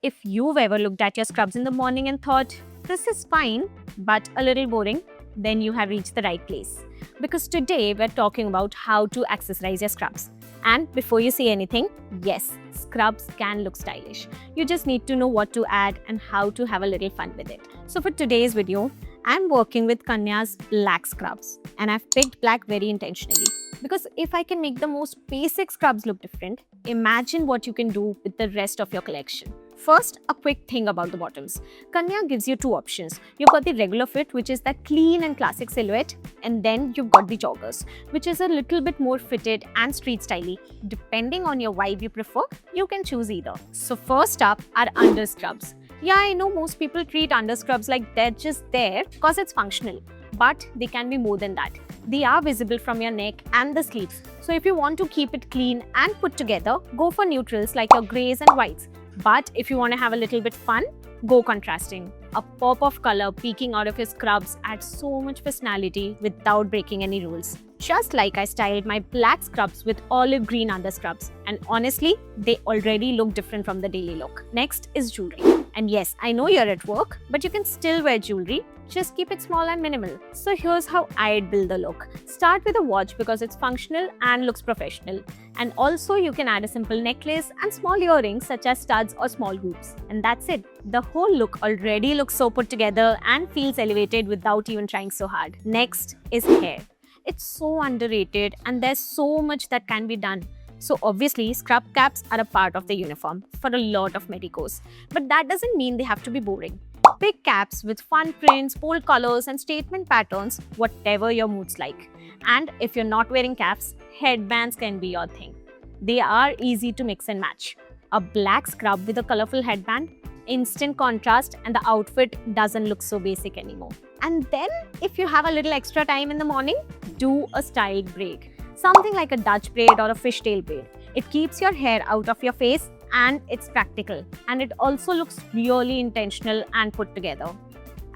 If you've ever looked at your scrubs in the morning and thought, this is fine, but a little boring, then you have reached the right place. Because today we're talking about how to accessorize your scrubs. And before you say anything, yes, scrubs can look stylish. You just need to know what to add and how to have a little fun with it. So for today's video, I'm working with Kanya's black scrubs, and I've picked black very intentionally. Because if I can make the most basic scrubs look different, imagine what you can do with the rest of your collection. First, a quick thing about the bottoms. Kanya gives you two options. You've got the regular fit, which is that clean and classic silhouette, and then you've got the joggers, which is a little bit more fitted and street styly. Depending on your vibe you prefer, you can choose either. So first up are under scrubs. Yeah, I know most people treat under scrubs like they're just there because it's functional, but they can be more than that. They are visible from your neck and the sleeves. So if you want to keep it clean and put together, go for neutrals like your grays and whites. But if you want to have a little bit fun, go contrasting. A pop of color peeking out of your scrubs adds so much personality without breaking any rules. Just like I styled my black scrubs with olive green under scrubs. And honestly, they already look different from the daily look. Next is jewelry. And yes, I know you're at work, but you can still wear jewelry. Just keep it small and minimal. So here's how I'd build the look. Start with a watch because it's functional and looks professional. And also you can add a simple necklace and small earrings such as studs or small hoops. And that's it. The whole look already looks so put together and feels elevated without even trying so hard. Next is hair. It's so underrated and there's so much that can be done. So obviously, scrub caps are a part of the uniform for a lot of medicos. But that doesn't mean they have to be boring. Pick caps with fun prints, bold colors and statement patterns, whatever your mood's like. And if you're not wearing caps, headbands can be your thing. They are easy to mix and match. A black scrub with a colorful headband, instant contrast, and the outfit doesn't look so basic anymore. And then, if you have a little extra time in the morning, do a styled braid. Something like a Dutch braid or a fishtail braid. It keeps your hair out of your face and it's practical. And it also looks really intentional and put together.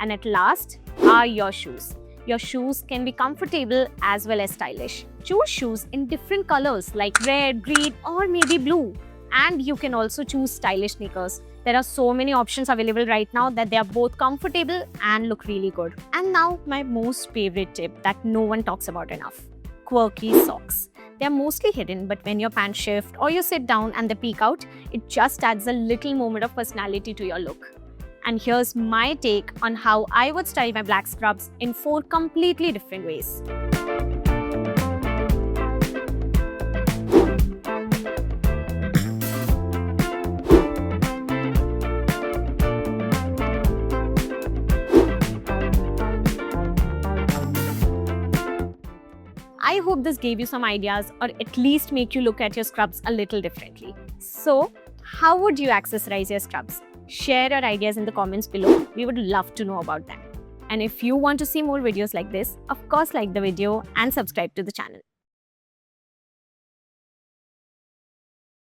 And at last are your shoes. Your shoes can be comfortable as well as stylish. Choose shoes in different colors like red, green, or maybe blue. And you can also choose stylish sneakers. There are so many options available right now that they are both comfortable and look really good. And now my most favorite tip that no one talks about enough. Quirky socks. They are mostly hidden, but when your pants shift or you sit down and they peek out, it just adds a little moment of personality to your look. And here's my take on how I would style my black scrubs in 4 completely different ways. I hope this gave you some ideas or at least make you look at your scrubs a little differently. So, how would you accessorize your scrubs? Share your ideas in the comments below. We would love to know about them. And if you want to see more videos like this, of course like the video and subscribe to the channel.